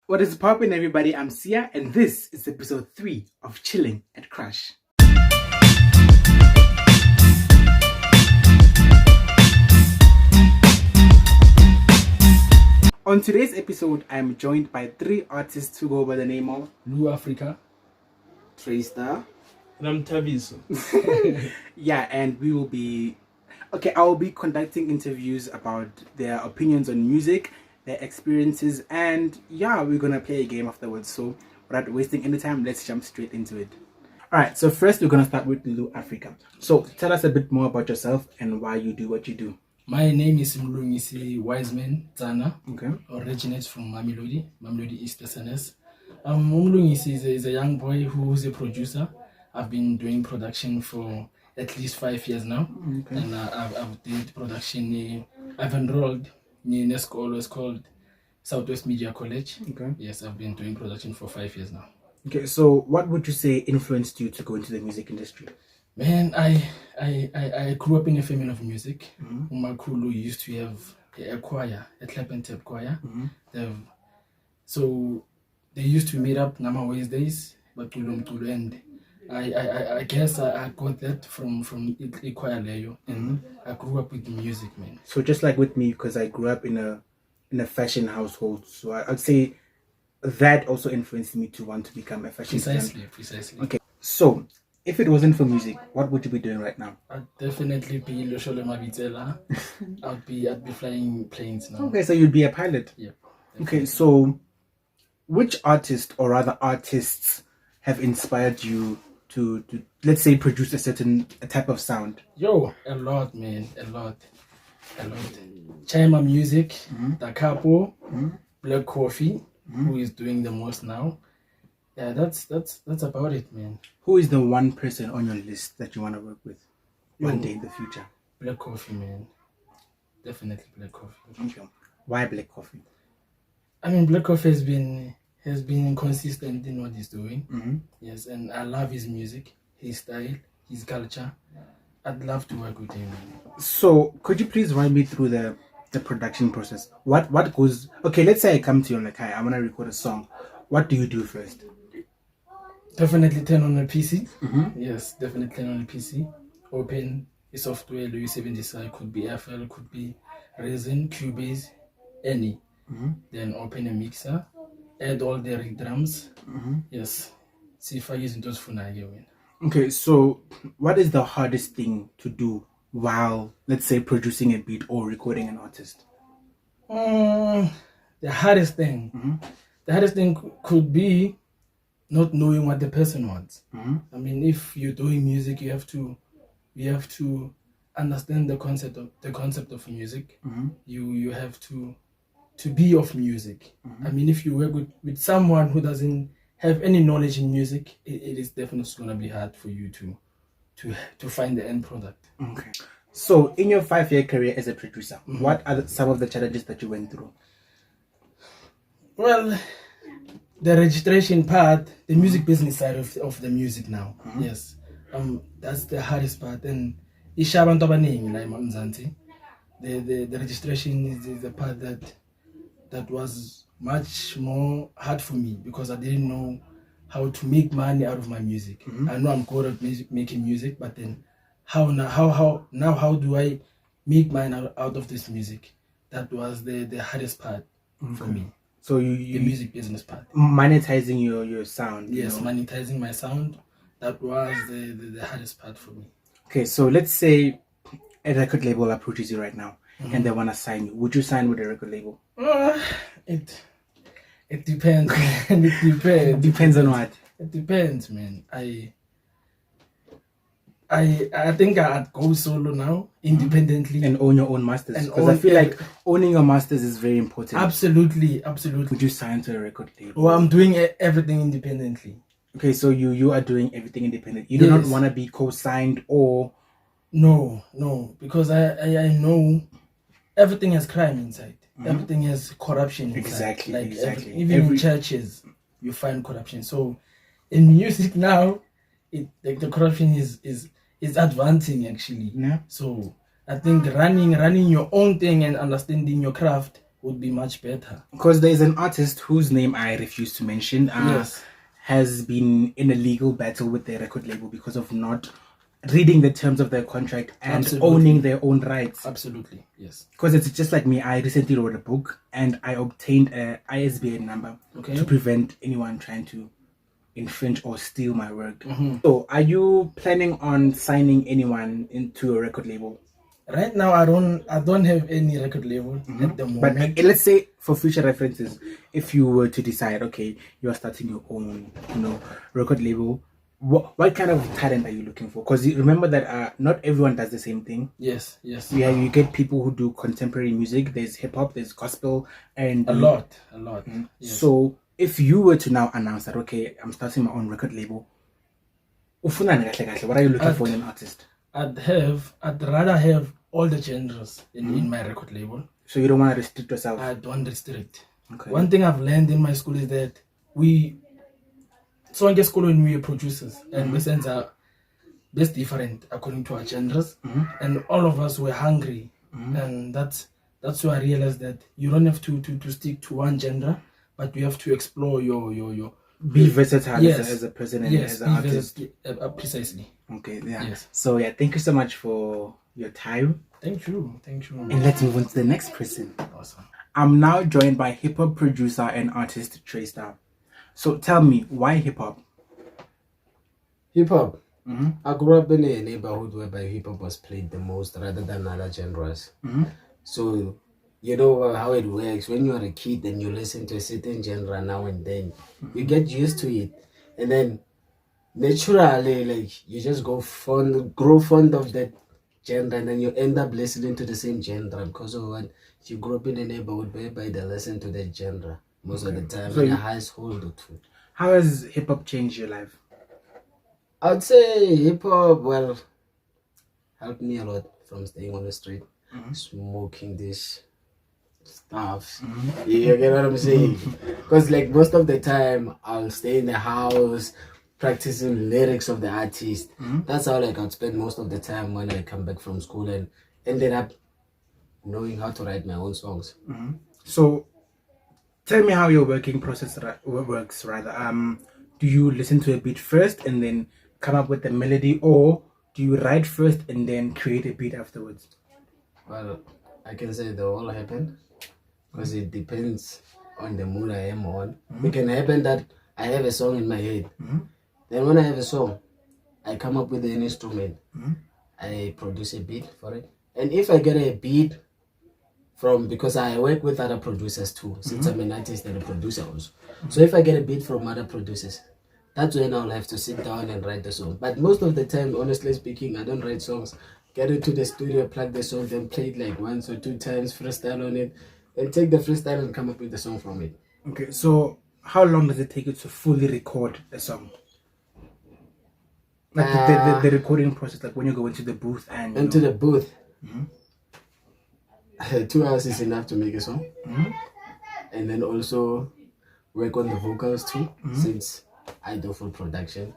What is poppin', everybody? I'm Sia, and this is episode 3 of Chillin at KRSH. On today's episode, I am joined by 3 artists who go by the name of LuAfrica, Treih, Stär, and I'm Thabiso. Yeah, and we will be... I will be conducting interviews about their opinions on music, their experiences, and yeah, we're gonna play a game afterwards. So without wasting any time, let's jump straight into it. Alright, so first we're gonna start with LuAfrica. So tell us a bit more about yourself and why you do what you do. My name is Mlungisi Wiseman Tsana. Okay. Originates from Mamelodi East SNS. Mlungisi is a young boy who's a producer. I've been doing production for at least 5 years now. Okay. And I've did production. I've enrolled in a school called Southwest Media College. Okay. Yes, I've been doing production for 5 years now. Okay, so what would you say influenced you to go into the music industry? Man, I grew up in a family of music. Mm-hmm. Umakulu used to have a choir, a clap and tap choir. Mm-hmm. So they used to meet up Nama Wednesdays, but and I guess I got that from the choir layo, and I grew up with music, man. So just like with me, because I grew up in a fashion household, so I'd say that also influenced me to want to become a fashion designer. Precisely. Okay, so if it wasn't for music, what would you be doing right now? I'd definitely be Loshole Mabitela. I'd be flying planes now. Okay, so you'd be a pilot. Yeah. Okay, so which artist or rather artists have inspired you to let's say produce a type of sound? Yo, a lot, man, a lot. Chima Music, Da Capo, Black Coffee, who is doing the most now. Yeah, that's about it, man. Who is the one person on your list that you want to work with one day in the future? Black Coffee, man. Definitely Black Coffee. Okay. Why Black Coffee? I mean, Black Coffee has been consistent in what he's doing. Yes, and I love his music, his style, his culture. I'd love to work with him. So could you please run me through the production process? What goes... Okay, let's say I come to you like, hi, I want to record a song. What do you do first? Definitely turn on a PC. Yes, definitely turn on a PC. Open a software, LuAfrica, could be Aphane, could be Resin, Cubase, any. Then open a mixer, add all the drums. Yes, see if I use those for now. Okay, so what is the hardest thing to do while, let's say, producing a beat or recording an artist? The hardest thing. The hardest thing could be not knowing what the person wants. I mean, if you're doing music, you have to understand the concept of music. You have to be of music. I mean, if you work with someone who doesn't have any knowledge in music, it is definitely going to be hard for you to find the end product. Okay. So in your 5-year career as a producer, what are some of the challenges that you went through? Well, the registration part, the music business side of the music now. Yes. That's the hardest part. And the registration is the part that was much more hard for me, because I didn't know how to make money out of my music. I know I'm good at making music, but then how do I make money out of this music? That was the hardest part for me. So the music business part. Monetizing your sound. Yes, monetizing my sound. That was the hardest part for me. Okay, so let's say a record label approaches you right now and they want to sign you. Would you sign with a record label? It depends, man. It depends. Depends on what? It depends, man. I think I'd go solo now, independently. And own your own masters. Because I feel like owning your masters is very important. Absolutely. Would you sign to a record label? Well, I'm doing everything independently. Okay, so you are doing everything independent. You do not want to be co-signed or... No, because I know everything has crime inside. Everything has corruption inside. Exactly. Even in churches, you find corruption. So in music now, the corruption is advancing, actually. Yeah. So I think running your own thing and understanding your craft would be much better. Because there's an artist whose name I refuse to mention. Yes. Has been in a legal battle with their record label because of not reading the terms of their contract and Absolutely. owning their own rights. Absolutely, yes. Because it's just like me. I recently wrote a book and I obtained a ISBN number to prevent anyone trying to infringe or steal my work. So are you planning on signing anyone into a record label? Right now, I don't have any record label at the moment. But let's say, for future references, if you were to decide, okay, you are starting your own, record label, what kind of talent are you looking for? Because remember that not everyone does the same thing. Yes. You get people who do contemporary music. There's hip hop, there's gospel, and a lot. Yes. So if you were to now announce that, okay, I'm starting my own record label, what are you looking for in an artist? I'd rather have all the genres in my record label. So you don't want to restrict yourself? I don't restrict. Okay. One thing I've learned in my school is that we are producers and we sense are best different according to our genres, and all of us were hungry, and that's why I realized that you don't have to stick to one genre, but you have to explore your be versatile as a person and as an artist. Precisely. Okay, yeah. Yes. So yeah, thank you so much for your time. Thank you. And let's move on to the next person. Awesome. I'm now joined by hip hop producer and artist Treih. So tell me, why hip hop? Hip hop. I grew up in a neighborhood whereby hip hop was played the most rather than other genres. So you know how it works. When you're a kid and you listen to a certain genre now and then, you get used to it, and then naturally, like, you just grow fond of that genre, and then you end up listening to the same genre because of what you grew up in a neighborhood whereby they listen to that genre most of the time, so in a household or two. How has hip hop changed your life? I'd say hip hop, well, helped me a lot from staying on the street, smoking this stuff. You get what I'm saying? Because like most of the time I'll stay in the house practicing lyrics of the artist. That's how like I'd spend most of the time when I come back from school, and ended up knowing how to write my own songs. So tell me how your working process works rather. Do you listen to a beat first and then come up with the melody, or do you write first and then create a beat afterwards? Well, I can say they all happen because it depends on the mood I am on. It can happen that I have a song in my head. Then when I have a song, I come up with an instrument. I produce a beat for it. And if I get a beat because I work with other producers too, since I'm an artist and a producer also. So if I get a beat from other producers, that's when I'll have to sit down and write the song. But most of the time, honestly speaking, I don't write songs. Get into the studio, plug the song, then play it like once or two times, freestyle on it, and take the freestyle and come up with the song from it. Okay, so how long does it take you to fully record a song? Like the recording process, like when you go into the booth and... Into the booth. 2 hours is enough to make a song. And then also work on the vocals too, since I do full production.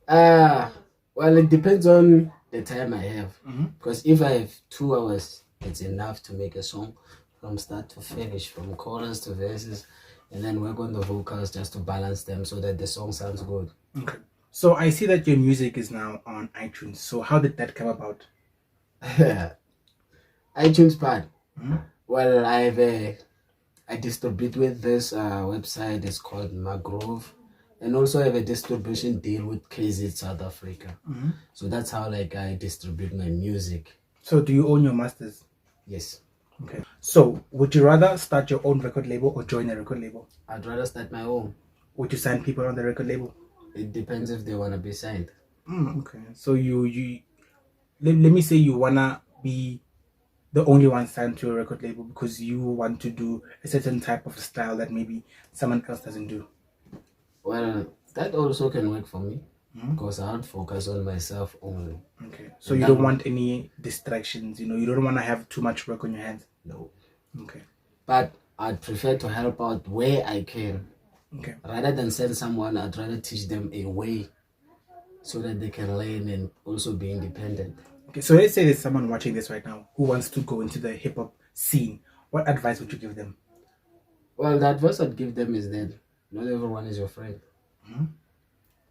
Well, it depends on the time I have. Because if I have 2 hours, it's enough to make a song from start to finish, from chorus to verses, and then work on the vocals just to balance them so that the song sounds good. Okay. So I see that your music is now on iTunes. So how did that come about? iTunes part. Well, I distribute with this website. It's called Magrove, and also I have a distribution deal with KZ South Africa. So that's how like I distribute my music. So do you own your masters? Yes. Okay. So would you rather start your own record label or join a record label? I'd rather start my own. Would you sign people on the record label? It depends if they want to be signed. Okay. So you let me say you wanna be the only one signed to a record label because you want to do a certain type of style that maybe someone else doesn't do. Well, that also can work for me because I'd focus on myself only. Okay. So you don't want any distractions, you don't want to have too much work on your hands? No. Okay. But I'd prefer to help out where I can. Okay. Rather than send someone, I'd rather teach them a way so that they can learn and also be independent. Okay, so let's say there's someone watching this right now who wants to go into the hip-hop scene. What advice would you give them? Well, the advice I'd give them is that not everyone is your friend.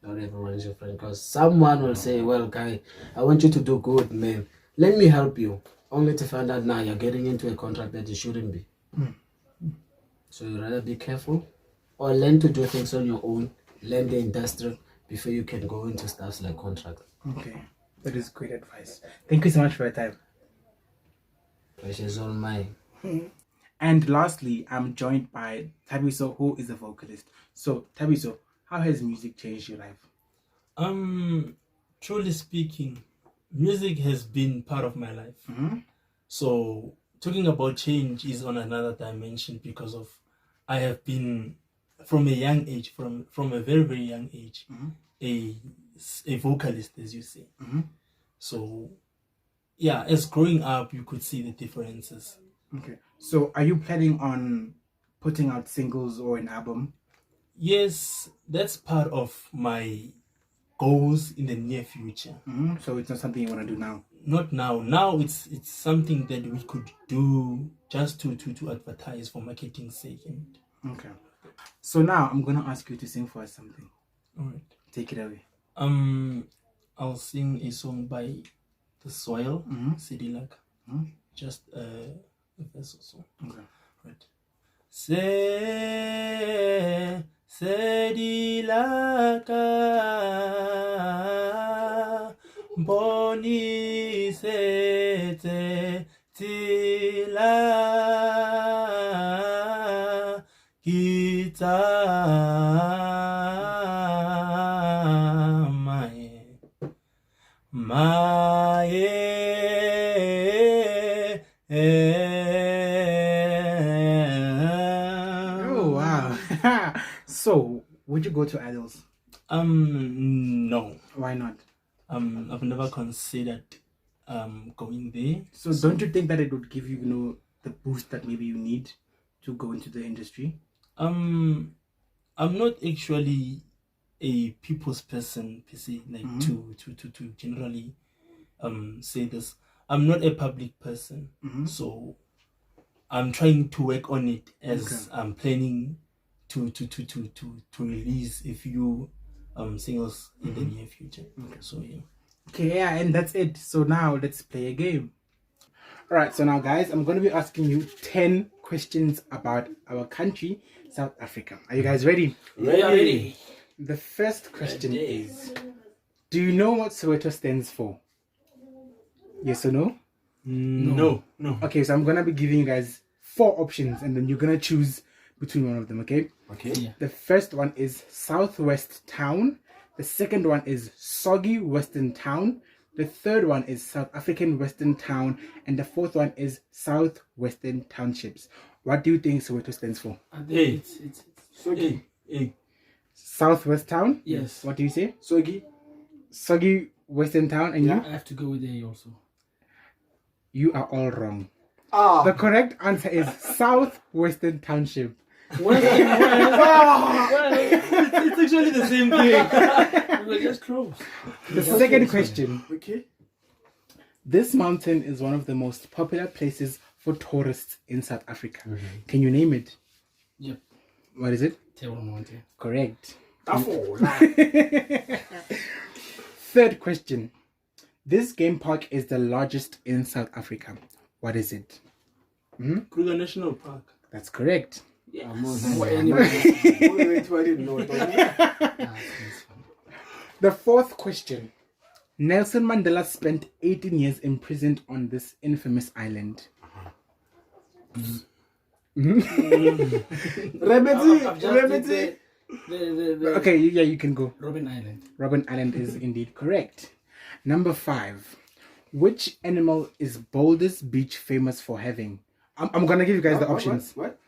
Not everyone is your friend, because someone will say, well, guy, I want you to do good, man. Let me help you. Only to find out now you're getting into a contract that you shouldn't be. So you rather be careful or learn to do things on your own, learn the industry before you can go into stuff like contract. Okay, that is great advice. Thank you so much for your time. Pressure's on mine. And lastly, I'm joined by Thabiso, who is a vocalist. So, Thabiso, how has music changed your life? Truly speaking, music has been part of my life. So talking about change is on another dimension, because of I have been from a young age, from a very, very young age, a vocalist, as you say. So yeah, as growing up, you could see the differences. Okay, so are you planning on putting out singles or an album? Yes, that's part of my goals in the near future. So it's not something you want to do now? Not now. Now it's something that we could do just to advertise for marketing sake. And okay. So now I'm gonna ask you to sing for us something. all right. Take it away. I'll sing a song by The Soil, Sidilaka. Just a verse or so. Okay. Right. Sedilaka Boni sete tila kita mae Oh wow. So would you go to idols? No. Why not? I've never considered going there. So don't you think that it would give you, the boost that maybe you need to go into the industry? I'm not actually a people's person per se, like to generally say this. I'm not a public person, so I'm trying to work on it as I'm planning to release a few singles in the near future. So yeah. Okay, yeah, and that's it. So now let's play a game. All right, so now guys, I'm going to be asking you 10 questions about our country, South Africa. Are you guys ready? Ready. The first question is, do you know what Soweto stands for? Yes or no? No. Okay, so I'm going to be giving you guys 4 options and then you're going to choose between one of them, okay? Okay. Yeah. The first one is Southwest Town. The second one is Soggy Western Town. The third one is South African Western Town. And the fourth one is Southwestern Townships. What do you think Soweto stands for? I think it's Sogi. Southwest Town? Yes. What do you say? Sogi. Soggy Western Town. And I you? have to go with A also. You are all wrong. Ah. The correct answer is Southwestern Township. Well, it's actually the same thing. We're just close. The second question. Okay. This mountain is one of the most popular places for tourists in South Africa. Can you name it? Yep. What is it? Table Mountain. Correct. Afo. Third question. This game park is the largest in South Africa. What is it? Kruger National Park. That's correct. The fourth question. Nelson Mandela spent 18 years imprisoned on this infamous island. Remedy. Okay, yeah, you can go. Robben Island. Robben Island is indeed correct. Number 5. Which animal is Boulders Beach famous for having? I'm gonna give you guys the options. What?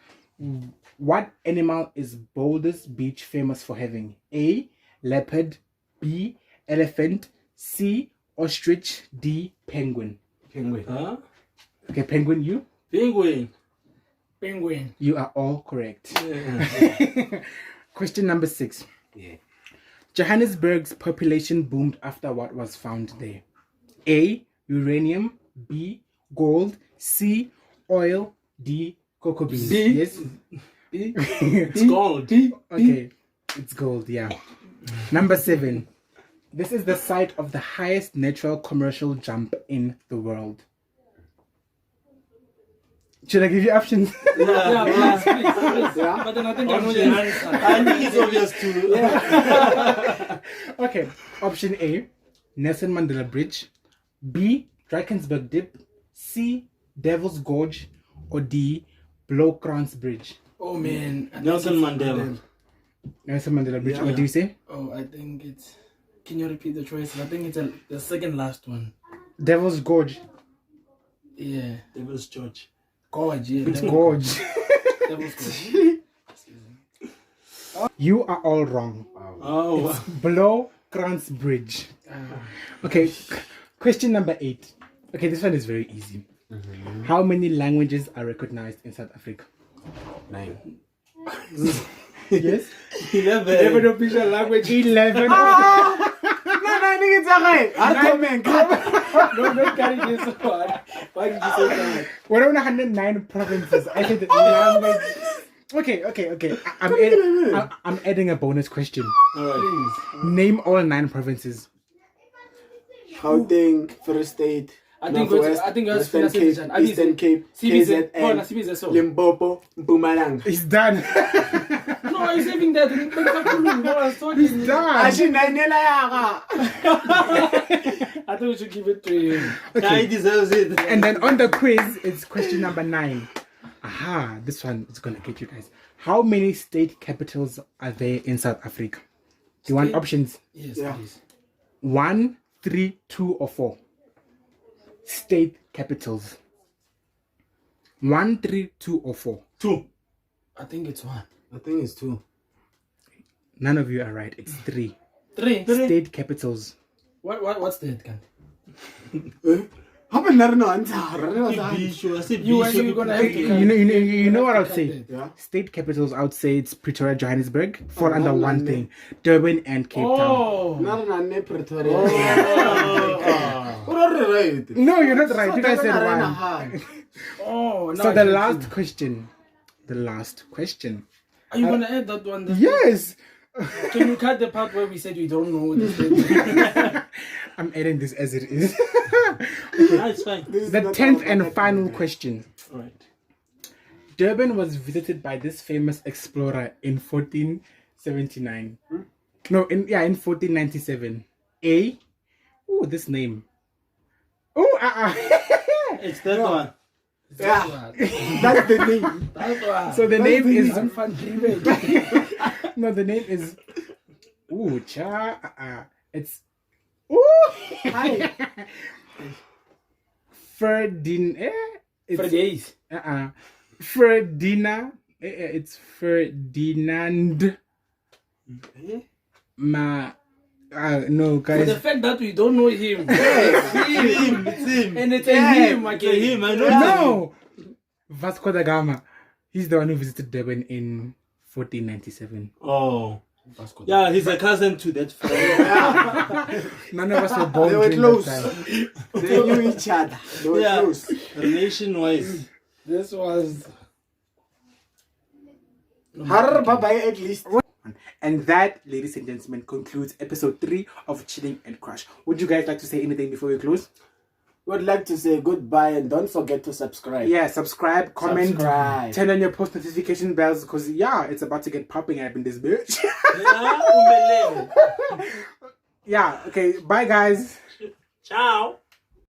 What animal is Boulders Beach famous for having? A. Leopard. B. Elephant. C. Ostrich. D. Penguin. Penguin. Huh? Okay, penguin, you? Penguin. You are all correct. Yeah. Question number 6. Yeah. Johannesburg's population boomed after what was found there? A. Uranium. B. Gold. C. Oil. D. Cocoa beans. B. Yes. B. It's gold. Okay. It's gold, yeah. Number 7. This is the site of the highest natural commercial jump in the world. Should I give you options? Yeah, please. Yeah. But then I think I know the answer. I think it's obvious too. Yeah. Okay. Option A, Nelson Mandela Bridge. B, Drakensberg Dip. C, Devil's Gorge. Or D, Blowkrans Bridge. Oh man. I think Nelson it's Mandela. Nelson Mandela Bridge. Yeah. What do you say? Oh, I think it's. Can you repeat the choices? I think it's the second last one. Devil's Gorge. Yeah. Devil's Church. Gorge. Yeah. It's Gorge. Devil's Gorge. You are all wrong. Oh. Blowkrans Bridge. Okay. Question number 8. Okay, this one is very easy. How many languages are recognized in South Africa? 9. Yes? 11. official language. 11. No, don't carry this one. Why did you say that? What are 109 provinces? I said language. Okay. I'm adding a bonus question. Alright. Name all 9 provinces. Gauteng, Free State, Northwest, Western Cape, Eastern Cape, KZN, Limpopo, Mpumalanga. It's done. No, I'm saving that. It's done. I thought we should give it to him. He deserves it. And then on the quiz, it's question number 9. Aha, this one is gonna get you guys. How many state capitals are there in South Africa? Do you want options? Yes, Yeah. please. 1, 3, 2, or 4? State capitals. 1, 3, 2, or 4? 2. I think it's 1. I think it's 2. None of you are right. It's 3. 3. State capitals. What's the head How about no answer? You're gonna have to You know what I would say? Yeah. State capitals, I would say it's Pretoria, Johannesburg. Fall under one thing. Durban and Cape Town. Oh. Pretoria. No, you're not right. You guys said 1. Oh. Now So I the get last you. question. The last question. Are you gonna add that one? Yes. Can you cut the part where we said we don't know the state? I'm adding this as it is. That's fine. The 10th and final question. Alright. Durban was visited by this famous explorer in 1479. No, in 1497. A. Oh, this name. Oh, It's that one. Yeah. That's the name. That's one. So the name is. Unfun. No, the name is. Ooh, it's. Ooh. Hi. Ferdinand. For days. Ferdinand. It's Ferdinand. No, For the guys. fact that we don't know him. It's him. And it's a him again. It's him. I know. No! Vasco da Gama. He's the one who visited Durban in 1497. Oh. Yeah, he's a cousin to that friend. None of us were born They were during close. that time. They knew each other. They were Yeah. close. Relation-wise. This was. Bye-bye at least. And that, ladies and gentlemen, concludes episode 3 of Chilling and Crush. Would you guys like to say anything before we close? Would like to say goodbye and don't forget to subscribe. Yeah, subscribe, comment, Subscribe. turn on your post notification bells because it's about to get popping up in this bitch. Yeah, okay, bye guys. Ciao.